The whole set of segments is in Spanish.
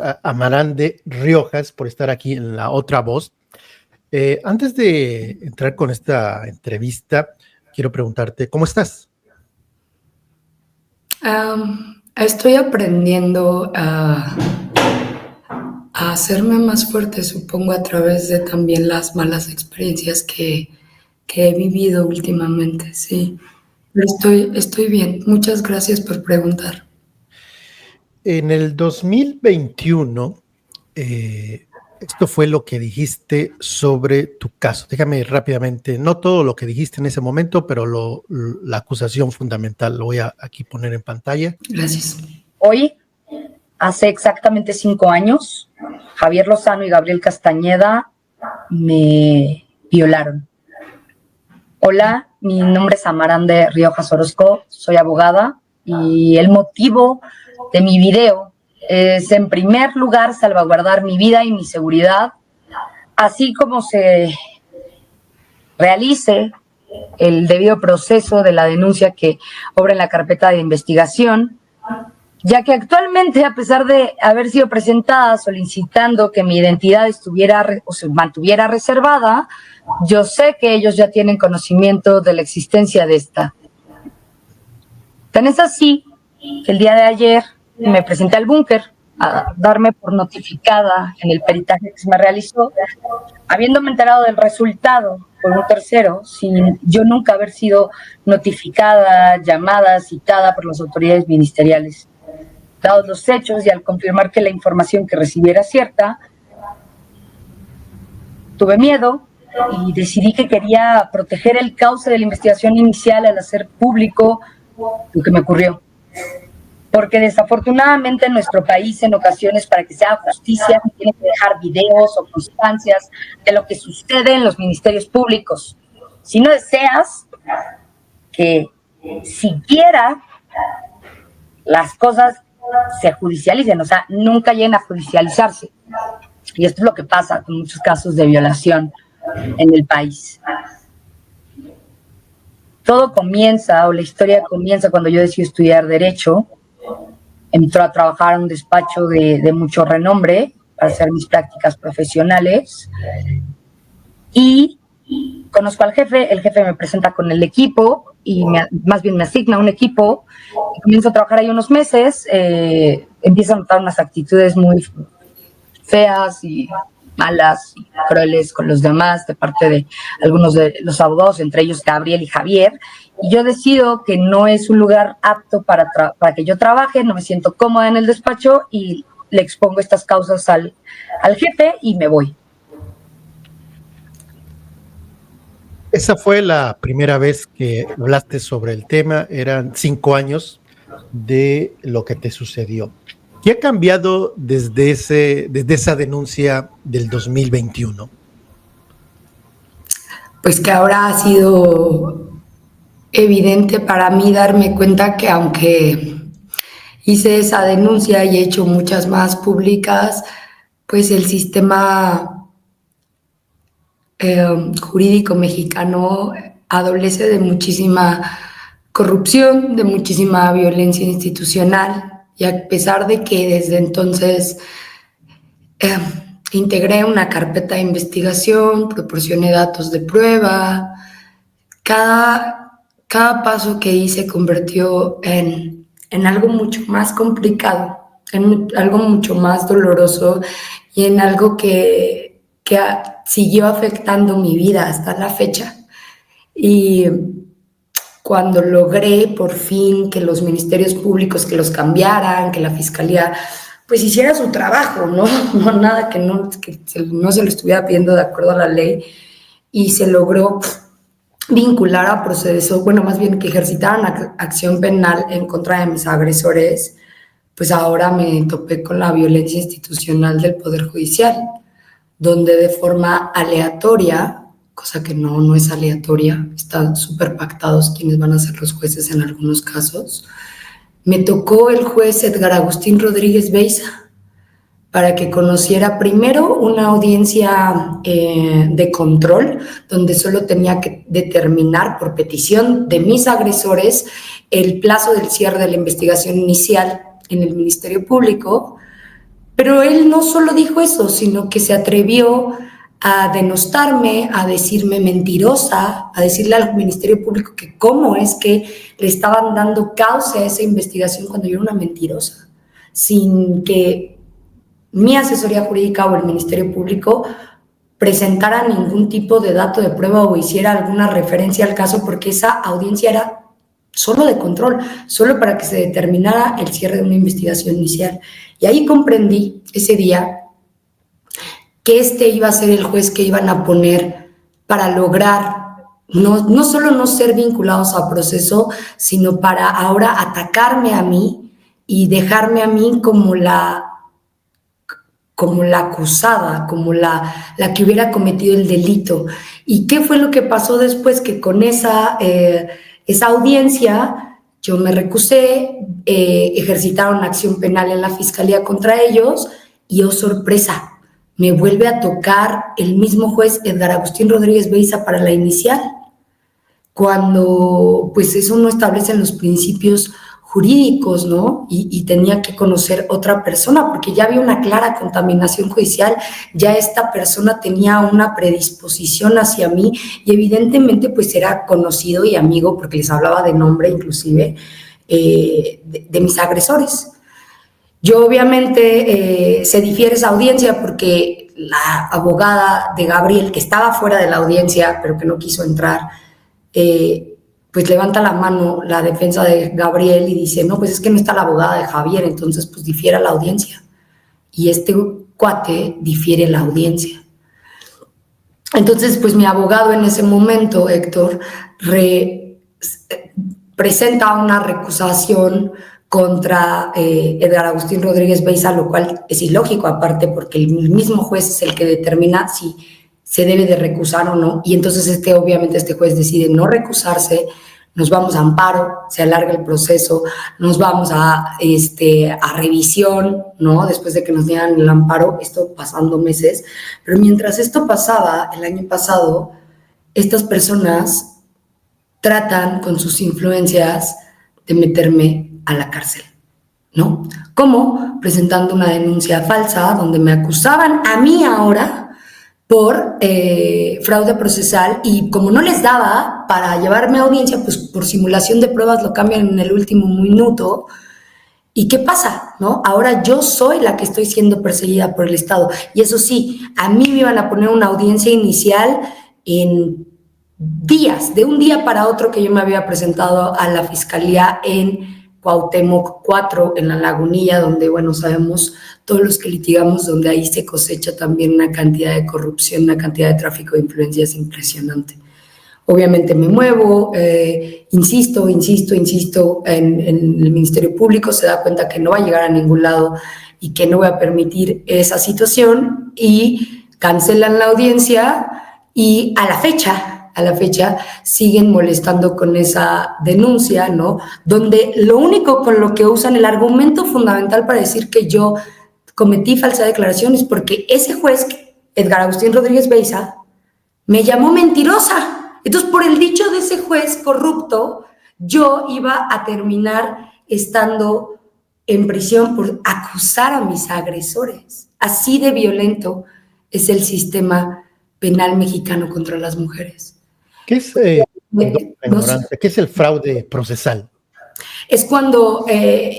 a Amarande Riojas por estar aquí en La Otra Voz. Antes de entrar con esta entrevista, quiero preguntarte, ¿cómo estás? Estoy aprendiendo a hacerme más fuerte, supongo, a través de también las malas experiencias que he vivido últimamente, sí. Pero estoy bien. Muchas gracias por preguntar. En el 2021, esto fue lo que dijiste sobre tu caso. Déjame rápidamente, no todo lo que dijiste en ese momento, pero la acusación fundamental lo voy a aquí poner en pantalla. Gracias. Hoy, hace exactamente 5 años, Javier Lozano y Gabriel Castañeda me violaron. Hola, mi nombre es Amarande Riojas Orozco, soy abogada y el motivo de mi video es, en primer lugar, salvaguardar mi vida y mi seguridad, así como se realice el debido proceso de la denuncia que obra en la carpeta de investigación, ya que actualmente, a pesar de haber sido presentada solicitando que mi identidad estuviera o se mantuviera reservada, yo sé que ellos ya tienen conocimiento de la existencia de esta. Tan es así que el día de ayer me presenté al búnker a darme por notificada en el peritaje que se me realizó, habiéndome enterado del resultado por un tercero, sin yo nunca haber sido notificada, llamada, citada por las autoridades ministeriales. Dados los hechos y al confirmar que la información que recibí era cierta, tuve miedo y decidí que quería proteger el cauce de la investigación inicial al hacer público lo que me ocurrió. Porque desafortunadamente en nuestro país, en ocasiones, para que se haga justicia, se tiene que dejar videos o constancias de lo que sucede en los ministerios públicos. Si no deseas que siquiera las cosas se judicialicen, o sea, nunca lleguen a judicializarse. Y esto es lo que pasa con muchos casos de violación en el país. Todo comienza, o la historia comienza cuando yo decidí estudiar Derecho. Entró a trabajar en un despacho de mucho renombre para hacer mis prácticas profesionales. Y conozco al jefe, el jefe me presenta con el equipo, y más bien me asigna un equipo, y comienzo a trabajar ahí unos meses, empiezo a notar unas actitudes muy feas y malas y crueles con los demás de parte de algunos de los abogados, entre ellos Gabriel y Javier, y yo decido que no es un lugar apto para que yo trabaje, no me siento cómoda en el despacho y le expongo estas causas al jefe y me voy. Esa fue la primera vez que hablaste sobre el tema, eran 5 años de lo que te sucedió. ¿Qué ha cambiado desde esa denuncia del 2021? Pues que ahora ha sido evidente para mí darme cuenta que aunque hice esa denuncia y he hecho muchas más públicas, pues el sistema jurídico mexicano adolece de muchísima corrupción, de muchísima violencia institucional, y a pesar de que desde entonces integré una carpeta de investigación, proporcioné datos de prueba, cada paso que hice se convirtió en algo mucho más complicado, en algo mucho más doloroso y en algo que siguió afectando mi vida hasta la fecha. Y cuando logré por fin que los ministerios públicos que los cambiaran, que la fiscalía pues hiciera su trabajo, no nada que no se lo estuviera pidiendo de acuerdo a la ley, y se logró vincular a proceso, bueno, más bien que ejercitaran acción penal en contra de mis agresores, pues ahora me topé con la violencia institucional del Poder Judicial, donde de forma aleatoria, cosa que no es aleatoria, están súper pactados quienes van a ser los jueces en algunos casos, me tocó el juez Edgar Agustín Rodríguez Beiza para que conociera primero una audiencia de control, donde solo tenía que determinar por petición de mis agresores el plazo del cierre de la investigación inicial en el Ministerio Público, Pero él no solo dijo eso, sino que se atrevió a denostarme, a decirme mentirosa, a decirle al Ministerio Público que cómo es que le estaban dando causa a esa investigación cuando yo era una mentirosa, sin que mi asesoría jurídica o el Ministerio Público presentara ningún tipo de dato de prueba o hiciera alguna referencia al caso, porque esa audiencia era solo de control, solo para que se determinara el cierre de una investigación inicial. Y ahí comprendí ese día que este iba a ser el juez que iban a poner para lograr no solo no ser vinculados a proceso, sino para ahora atacarme a mí y dejarme a mí como la acusada, como la que hubiera cometido el delito. ¿Y qué fue lo que pasó después? Que con esa audiencia yo me recusé, ejercitaron acción penal en la fiscalía contra ellos y, oh sorpresa, me vuelve a tocar el mismo juez Edgar Agustín Rodríguez Beiza para la inicial, cuando pues eso no establece los principios jurídicos, ¿no? Y tenía que conocer otra persona, porque ya había una clara contaminación judicial, ya esta persona tenía una predisposición hacia mí y evidentemente pues era conocido y amigo, porque les hablaba de nombre inclusive, de mis agresores. Yo obviamente se difiere esa audiencia porque la abogada de Gabriel, que estaba fuera de la audiencia pero que no quiso entrar, pues levanta la mano la defensa de Gabriel y dice, no, pues es que no está la abogada de Javier, entonces pues difiere la audiencia. Y este cuate difiere la audiencia. Entonces, pues mi abogado en ese momento, Héctor, presenta una recusación contra Edgar Agustín Rodríguez Beiza, lo cual es ilógico aparte porque el mismo juez es el que determina si se debe de recusar o no, y entonces obviamente este juez decide no recusarse, nos vamos a amparo, se alarga el proceso, nos vamos a revisión, ¿no? Después de que nos dieran el amparo, esto pasando meses, pero mientras esto pasaba, el año pasado, estas personas tratan con sus influencias de meterme a la cárcel, ¿no? ¿Cómo? Presentando una denuncia falsa donde me acusaban a mí ahora por fraude procesal, y como no les daba para llevarme a audiencia, pues por simulación de pruebas lo cambian en el último minuto. ¿Y qué pasa? ¿No? Ahora yo soy la que estoy siendo perseguida por el Estado. Y eso sí, a mí me iban a poner una audiencia inicial en días, de un día para otro que yo me había presentado a la Fiscalía en Cuauhtémoc 4, en La Lagunilla, donde, bueno, sabemos todos los que litigamos, donde ahí se cosecha también una cantidad de corrupción, una cantidad de tráfico de influencias impresionante. Obviamente me muevo, insisto en el Ministerio Público, se da cuenta que no va a llegar a ningún lado y que no voy a permitir esa situación y cancelan la audiencia y a la fecha siguen molestando con esa denuncia, ¿no? Donde lo único con lo que usan, el argumento fundamental para decir que yo cometí falsa declaración es porque ese juez, Edgar Agustín Rodríguez Beiza, me llamó mentirosa. Entonces, por el dicho de ese juez corrupto, yo iba a terminar estando en prisión por acusar a mis agresores. Así de violento es el sistema penal mexicano contra las mujeres. ¿Qué es, ¿qué es el fraude procesal? Es cuando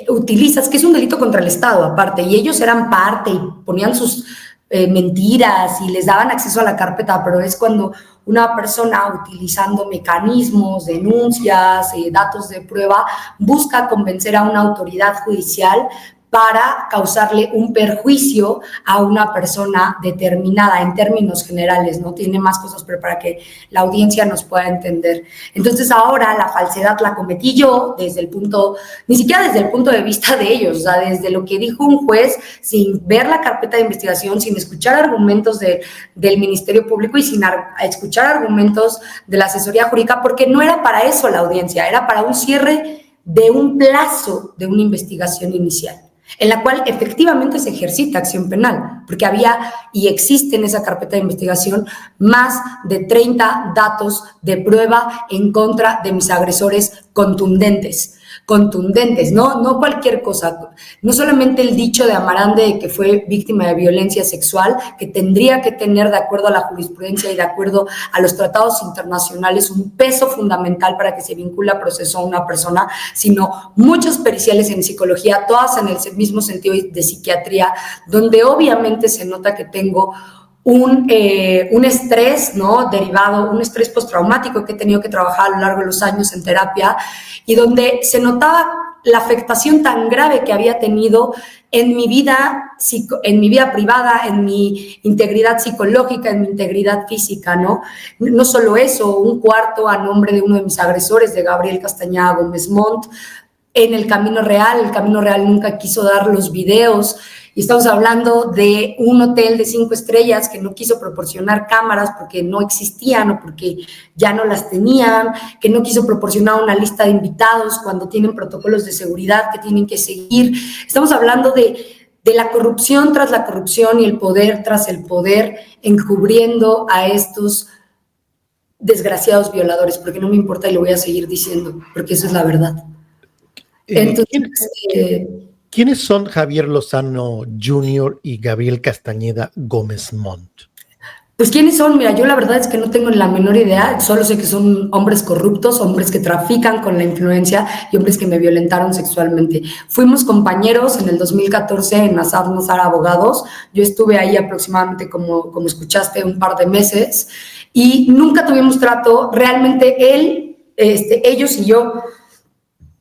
utilizas, que es un delito contra el Estado aparte, y ellos eran parte y ponían sus mentiras y les daban acceso a la carpeta, pero es cuando una persona utilizando mecanismos, denuncias, datos de prueba, busca convencer a una autoridad judicial para causarle un perjuicio a una persona determinada en términos generales, ¿no? Tiene más cosas, pero para que la audiencia nos pueda entender. Entonces ahora la falsedad la cometí yo desde el punto, ni siquiera desde el punto de vista de ellos, o sea, desde lo que dijo un juez, sin ver la carpeta de investigación, sin escuchar argumentos del Ministerio Público y sin escuchar argumentos de la asesoría jurídica, porque no era para eso la audiencia, era para un cierre de un plazo de una investigación inicial, en la cual efectivamente se ejercita acción penal, porque había y existe en esa carpeta de investigación más de 30 datos de prueba en contra de mis agresores contundentes. contundentes, no cualquier cosa, no solamente el dicho de Amarante de que fue víctima de violencia sexual, que tendría que tener, de acuerdo a la jurisprudencia y de acuerdo a los tratados internacionales, un peso fundamental para que se vincule a proceso a una persona, sino muchas periciales en psicología, todas en el mismo sentido de psiquiatría, donde obviamente se nota que tengo un estrés, ¿no? Derivado, un estrés postraumático que he tenido que trabajar a lo largo de los años en terapia, y donde se notaba la afectación tan grave que había tenido en mi vida privada, en mi integridad psicológica, en mi integridad física, ¿no? No solo eso, un cuarto a nombre de uno de mis agresores, de Gabriel Castañeda Gómez Montt, en el Camino Real nunca quiso dar los videos, y estamos hablando de un hotel de 5 estrellas que no quiso proporcionar cámaras porque no existían o porque ya no las tenían, que no quiso proporcionar una lista de invitados cuando tienen protocolos de seguridad que tienen que seguir. Estamos hablando de la corrupción tras la corrupción y el poder tras el poder, encubriendo a estos desgraciados violadores, porque no me importa y lo voy a seguir diciendo, porque eso es la verdad. Entonces, ¿quiénes son Javier Lozano Jr. y Gabriel Castañeda Gómez Montt? Pues ¿quiénes son? Mira, yo la verdad es que no tengo la menor idea, solo sé que son hombres corruptos, hombres que trafican con la influencia y hombres que me violentaron sexualmente. Fuimos compañeros en el 2014 en Nazar Abogados, yo estuve ahí aproximadamente, como escuchaste, un par de meses, y nunca tuvimos trato. Realmente ellos y yo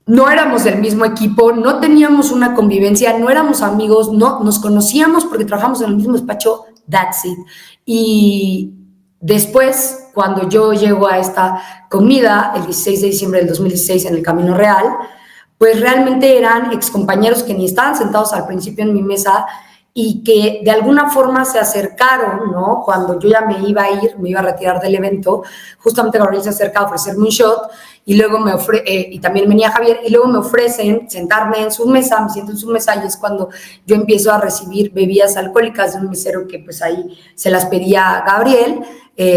no éramos del mismo equipo, no teníamos una convivencia, no éramos amigos, no nos conocíamos porque trabajamos en el mismo despacho, that's it. Y después, cuando yo llego a esta comida, el 16 de diciembre del 2016 en el Camino Real, pues realmente eran excompañeros que ni estaban sentados al principio en mi mesa y que de alguna forma se acercaron, ¿no? Cuando yo ya me iba a retirar del evento, justamente Gabriel se acerca a ofrecerme un shot, y luego y también venía Javier, y luego me ofrecen sentarme en su mesa, me siento en su mesa, y es cuando yo empiezo a recibir bebidas alcohólicas de un mesero que pues ahí se las pedía a Gabriel.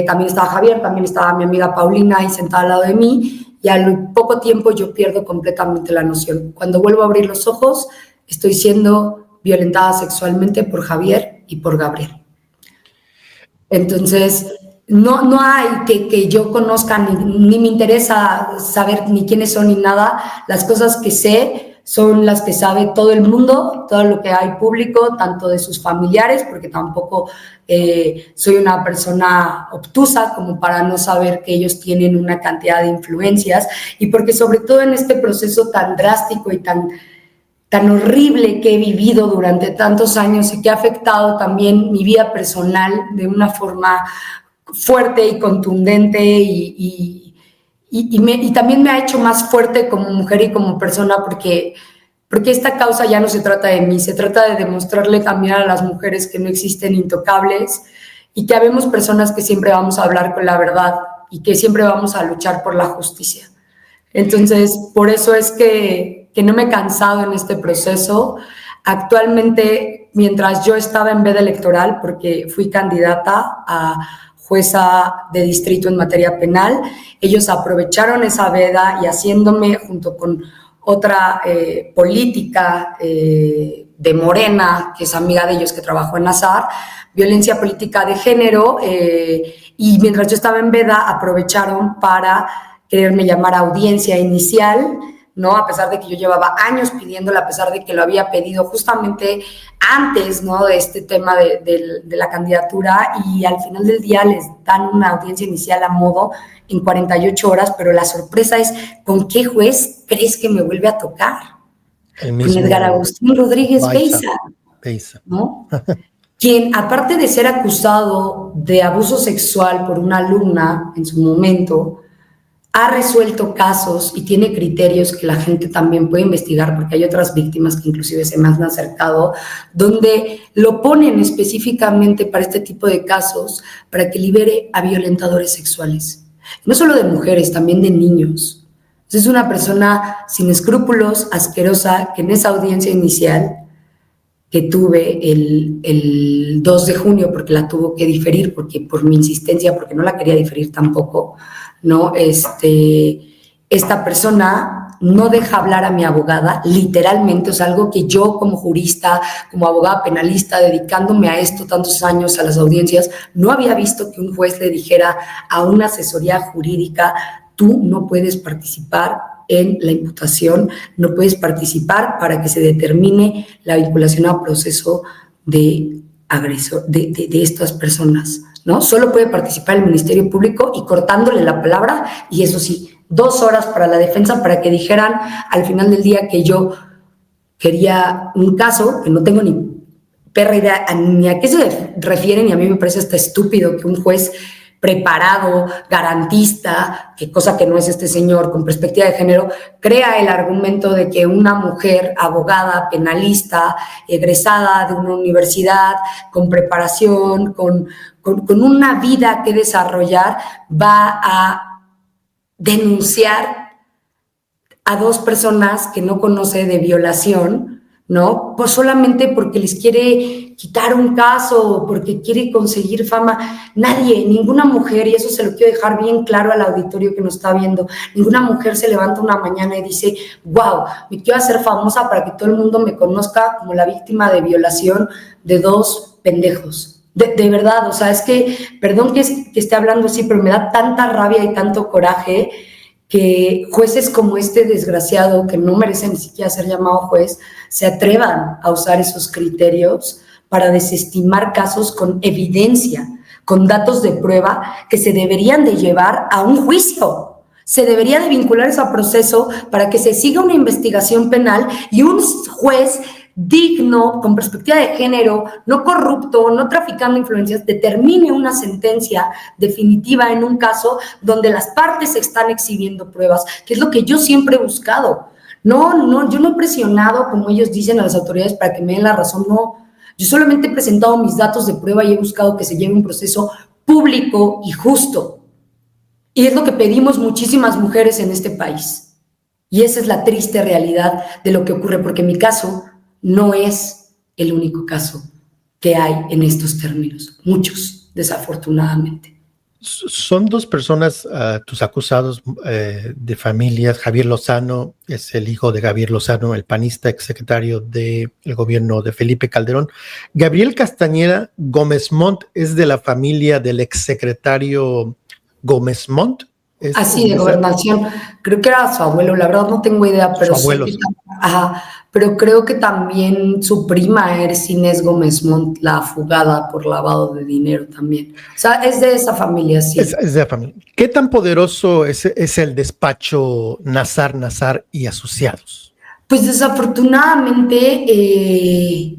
También estaba Javier, también estaba mi amiga Paulina ahí sentada al lado de mí, y al poco tiempo yo pierdo completamente la noción. Cuando vuelvo a abrir los ojos, estoy siendo violentada sexualmente por Javier y por Gabriel. Entonces, no hay que yo conozca, ni me interesa saber ni quiénes son ni nada. Las cosas que sé son las que sabe todo el mundo, todo lo que hay público, tanto de sus familiares, porque tampoco soy una persona obtusa como para no saber que ellos tienen una cantidad de influencias, y porque sobre todo en este proceso tan drástico y tan horrible que he vivido durante tantos años y que ha afectado también mi vida personal de una forma fuerte y contundente, y también me ha hecho más fuerte como mujer y como persona, porque esta causa ya no se trata de mí, se trata de demostrarle también a las mujeres que no existen intocables y que habemos personas que siempre vamos a hablar con la verdad y que siempre vamos a luchar por la justicia. Entonces, por eso es que no me he cansado en este proceso. Actualmente, mientras yo estaba en veda electoral, porque fui candidata a jueza de distrito en materia penal, ellos aprovecharon esa veda y haciéndome, junto con otra política de Morena, que es amiga de ellos, que trabajó en Nazar, violencia política de género, y mientras yo estaba en veda aprovecharon para quererme llamar a audiencia inicial, ¿no? A pesar de que yo llevaba años pidiéndolo, a pesar de que lo había pedido justamente antes, ¿no? De este tema de la candidatura, y al final del día les dan una audiencia inicial a modo en 48 horas, pero la sorpresa es, ¿con qué juez crees que me vuelve a tocar? Con Edgar Agustín Rodríguez Beiza, ¿no? Quien, aparte de ser acusado de abuso sexual por una alumna en su momento, ha resuelto casos y tiene criterios que la gente también puede investigar, porque hay otras víctimas que inclusive se me han acercado, donde lo ponen específicamente para este tipo de casos, para que libere a violentadores sexuales. No solo de mujeres, también de niños. Entonces, es una persona sin escrúpulos, asquerosa, que en esa audiencia inicial que tuve el 2 de junio, porque la tuvo que diferir, porque por mi insistencia, porque no la quería diferir tampoco, ¿no? Esta persona no deja hablar a mi abogada, literalmente, o sea, algo que yo como jurista, como abogada penalista, dedicándome a esto tantos años, a las audiencias, no había visto que un juez le dijera a una asesoría jurídica: tú no puedes participar en la imputación, no puedes participar para que se determine la vinculación a proceso de agresor, de estas personas, ¿no? Solo puede participar el Ministerio Público, y cortándole la palabra, y eso sí, 2 horas para la defensa para que dijeran al final del día que yo quería un caso, que no tengo ni perra idea ni a qué se refieren, y a mí me parece hasta estúpido que un juez preparado, garantista, que cosa que no es este señor, con perspectiva de género, crea el argumento de que una mujer abogada, penalista, egresada de una universidad, con preparación, con una vida que desarrollar, va a denunciar a 2 personas que no conoce de violación, ¿no? Pues solamente porque les quiere quitar un caso, porque quiere conseguir fama. Nadie, ninguna mujer, y eso se lo quiero dejar bien claro al auditorio que nos está viendo, ninguna mujer se levanta una mañana y dice: wow, me quiero hacer famosa para que todo el mundo me conozca como la víctima de violación de 2 pendejos. De verdad, o sea, es que, perdón que esté hablando así, pero me da tanta rabia y tanto coraje que jueces como este desgraciado, que no merece ni siquiera ser llamado juez, se atrevan a usar esos criterios para desestimar casos con evidencia, con datos de prueba que se deberían de llevar a un juicio. Se debería de vincular ese proceso para que se siga una investigación penal y un juez digno, con perspectiva de género, no corrupto, no traficando influencias, determine una sentencia definitiva en un caso donde las partes están exhibiendo pruebas, que es lo que yo siempre he buscado. No, yo no he presionado, como ellos dicen, a las autoridades para que me den la razón, no. Yo solamente he presentado mis datos de prueba y he buscado que se lleve un proceso público y justo. Y es lo que pedimos muchísimas mujeres en este país. Y esa es la triste realidad de lo que ocurre, porque mi caso no es el único caso que hay en estos términos. Muchos, desafortunadamente. Son 2 personas, tus acusados de familias. Javier Lozano es el hijo de Javier Lozano, el panista, exsecretario del gobierno de Felipe Calderón. Gabriel Castañeda Gómez Montt es de la familia del exsecretario Gómez Montt. Así, de gobernación. Creo que era su abuelo, la verdad no tengo idea, pero su abuelo. Sí, pero creo que también su prima es Inés Gómez Montt, la fugada por lavado de dinero también. O sea, es de esa familia, sí. Es de la familia. ¿Qué tan poderoso es el despacho Nazar y Asociados? Pues desafortunadamente,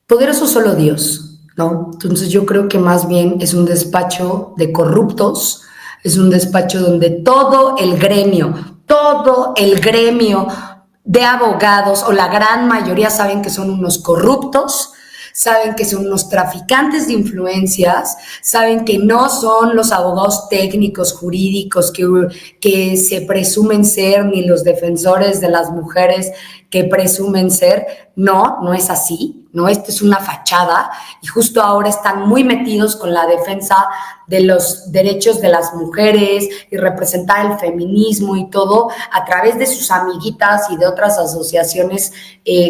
poderoso solo Dios, ¿no? Entonces yo creo que más bien es un despacho de corruptos, es un despacho donde todo el gremio de abogados, o la gran mayoría, saben que son unos corruptos, saben que son unos traficantes de influencias, saben que no son los abogados técnicos, jurídicos que se presumen ser, ni los defensores de las mujeres que presumen ser. No es así, no, esto es una fachada, y justo ahora están muy metidos con la defensa de los derechos de las mujeres y representar el feminismo y todo a través de sus amiguitas y de otras asociaciones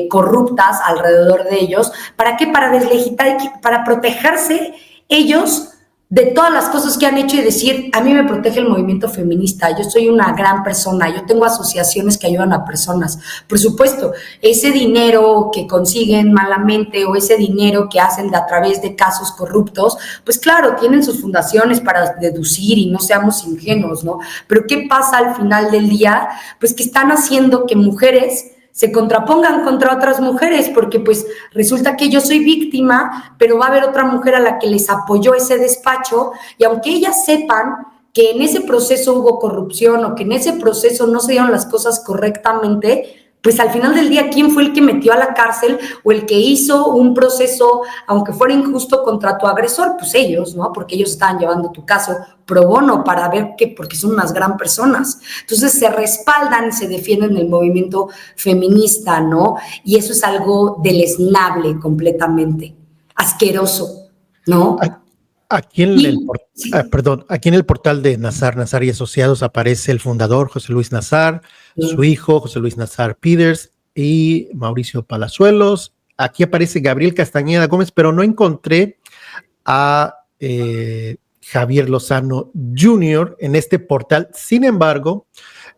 corruptas alrededor de ellos. ¿Para qué? Para deslegitimar, para protegerse ellos de todas las cosas que han hecho y decir: a mí me protege el movimiento feminista, yo soy una gran persona, yo tengo asociaciones que ayudan a personas. Por supuesto, ese dinero que consiguen malamente, o ese dinero que hacen a través de casos corruptos, pues claro, tienen sus fundaciones para deducir, y no seamos ingenuos, ¿no? Pero ¿qué pasa al final del día? Pues que están haciendo que mujeres se contrapongan contra otras mujeres, porque pues resulta que yo soy víctima, pero va a haber otra mujer a la que les apoyó ese despacho, y aunque ellas sepan que en ese proceso hubo corrupción, o que en ese proceso no se dieron las cosas correctamente, pues al final del día, ¿quién fue el que metió a la cárcel o el que hizo un proceso, aunque fuera injusto, contra tu agresor? Pues ellos, ¿no? Porque ellos estaban llevando tu caso pro bono para ver que, porque son unas gran personas. Entonces se respaldan y se defienden el movimiento feminista, ¿no? Y eso es algo deleznable completamente, asqueroso, ¿no? Aquí en aquí en el portal de Nazar y Asociados aparece el fundador José Luis Nazar, su hijo José Luis Nazar Peters y Mauricio Palazuelos. Aquí aparece Gabriel Castañeda Gómez, pero no encontré a Javier Lozano Jr. en este portal. Sin embargo,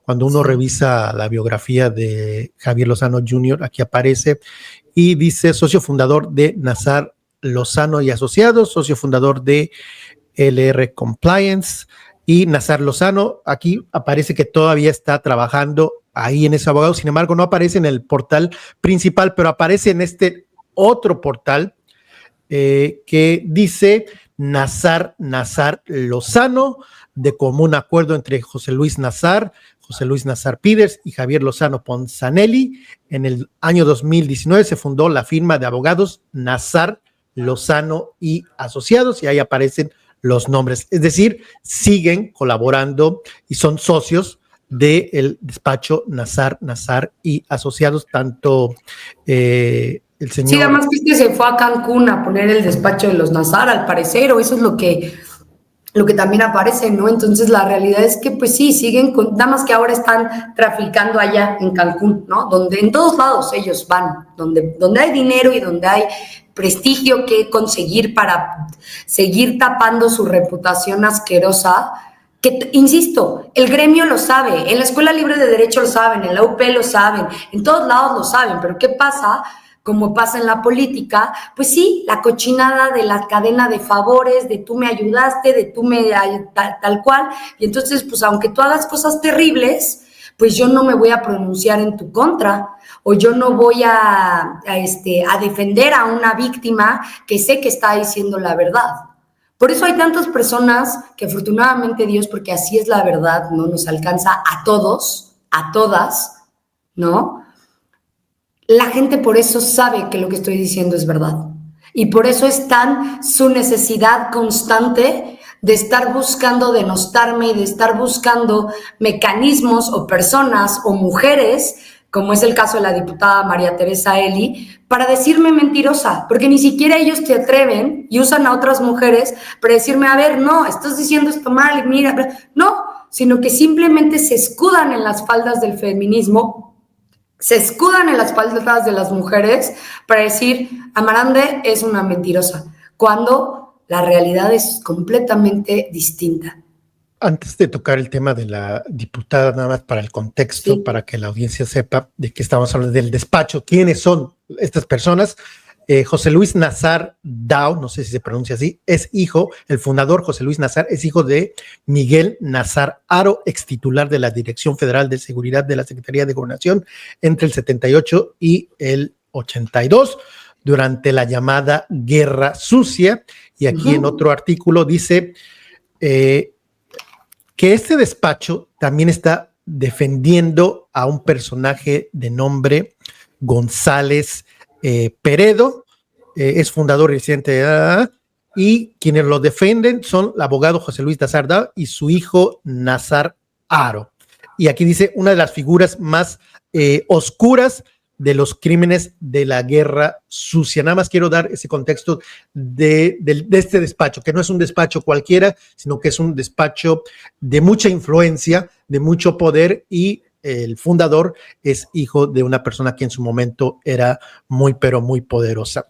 cuando uno revisa la biografía de Javier Lozano Jr., aquí aparece y dice socio fundador de Nazar Lozano y Asociados, socio fundador de LR Compliance, y Nazar Lozano, aquí aparece que todavía está trabajando ahí en ese abogado. Sin embargo, no aparece en el portal principal, pero aparece en este otro portal que dice Nazar Lozano, de común acuerdo entre José Luis Nazar Peters y Javier Lozano Ponzanelli. En el año 2019 se fundó la firma de abogados Nazar Lozano y Asociados, y ahí aparecen los nombres. Es decir, siguen colaborando y son socios del despacho Nazar y Asociados, tanto el señor... Sí, además que se fue a Cancún a poner el despacho de los Nazar, al parecer, o eso es lo que también aparece, ¿no? Entonces la realidad es que pues sí, siguen con, nada más que ahora están traficando allá en Cancún, ¿no? Donde en todos lados ellos van, donde hay dinero y donde hay prestigio que conseguir para seguir tapando su reputación asquerosa, que, insisto, el gremio lo sabe, en la Escuela Libre de Derecho lo saben, en la UP lo saben, en todos lados lo saben, pero ¿qué pasa? Como pasa en la política, pues sí, la cochinada de la cadena de favores, de tú me ayudaste, de tú me tal cual, y entonces, pues aunque tú hagas cosas terribles, pues yo no me voy a pronunciar en tu contra, o yo no voy a defender a una víctima que sé que está diciendo la verdad. Por eso hay tantas personas que afortunadamente Dios, porque así es la verdad, ¿no? Nos alcanza a todos, a todas, ¿no? La gente por eso sabe que lo que estoy diciendo es verdad. Y por eso es tan su necesidad constante de estar buscando denostarme y de estar buscando mecanismos o personas o mujeres, como es el caso de la diputada María Teresa Eli, para decirme mentirosa, porque ni siquiera ellos te atreven y usan a otras mujeres para decirme, a ver, no, estás diciendo esto mal, mira, no, sino que simplemente se escudan en las faldas del feminismo, se escudan en las faldas de las mujeres para decir, Amarande es una mentirosa, cuando la realidad es completamente distinta. Antes de tocar el tema de la diputada, nada más para el contexto, sí, para que la audiencia sepa de qué estamos hablando, del despacho, quiénes son estas personas. José Luis Nazar Dao, no sé si se pronuncia así, es hijo, el fundador José Luis Nazar es hijo de Miguel Nazar Haro, ex titular de la Dirección Federal de Seguridad de la Secretaría de Gobernación entre el 78 y el 82, durante la llamada Guerra Sucia. Y aquí en otro artículo dice que este despacho también está defendiendo a un personaje de nombre González Peredo, es fundador y presidente y quienes lo defienden son el abogado José Luis Nazar Dao y su hijo Nazar Haro. Y aquí dice una de las figuras más oscuras de los crímenes de la Guerra Sucia. Nada más quiero dar ese contexto de este despacho, que no es un despacho cualquiera, sino que es un despacho de mucha influencia, de mucho poder, y el fundador es hijo de una persona que en su momento era muy, pero muy poderosa.